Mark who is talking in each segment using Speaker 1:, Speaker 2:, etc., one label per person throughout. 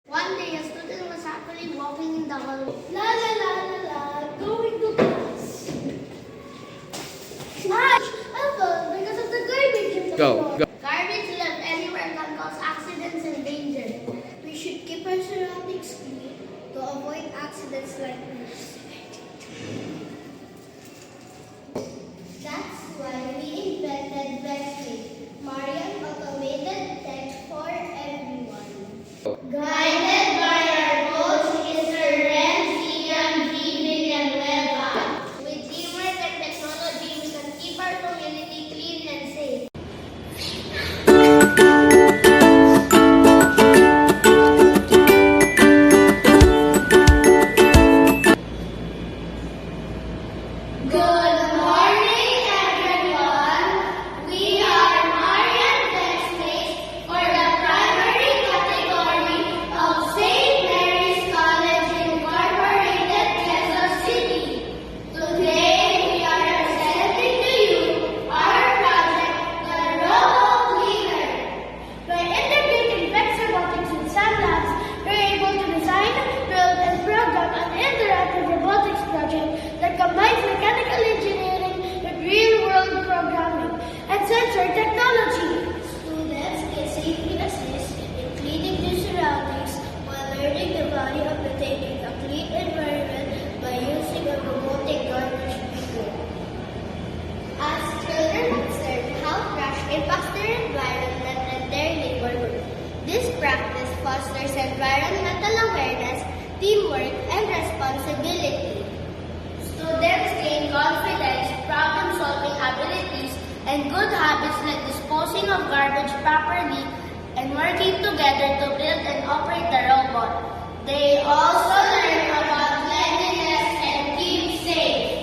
Speaker 1: One day, a student was happily walking in the hallway.
Speaker 2: La la la la la, going to class. Smash! Apple because of the garbage in the floor.
Speaker 3: Go.
Speaker 1: Garbage left anywhere can cause accidents and danger.
Speaker 2: We should keep our surroundings clean to avoid accidents like this. That's why we invented Vexway, Marian automated tech for everyone. Guided by our coach, Mr. Ren, Sian, Villanueva.
Speaker 1: With teamwork and technology, we can keep our community clean and safe.
Speaker 2: Good morning, everyone. We are Marian Vexmates for the primary category of St. Mary's College Incorporated, Quezon City. Today, we are presenting to you our project, the Robot Cleaner. By integrating Vex Robotics with SandLabs, we're able to design, build, and program an interactive robotics project that combines mechanical engineering with real-world programming and sensor technology. Students can safely assist in cleaning their surroundings while learning the value of maintaining a clean environment by using a robotic garbage picker. As children observe how trash impacts their environment and their neighborhood, this practice fosters environmental awareness, teamwork, and responsibility. Students gain confidence, problem-solving abilities, and good habits like disposing of garbage properly and working together to build and operate the robot. They also learn about cleanliness and keep safe.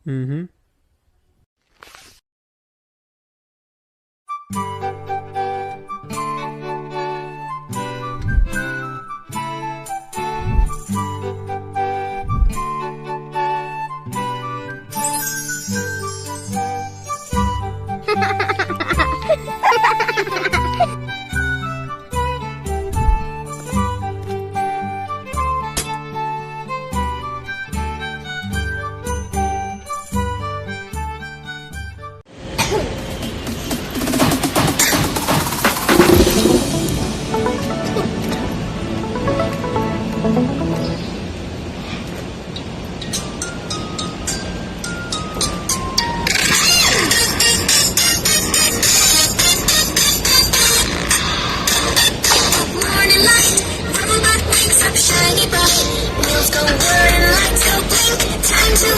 Speaker 3: Mm-hmm.
Speaker 4: Shiny bright, wheels go whirring, lights go blink, time to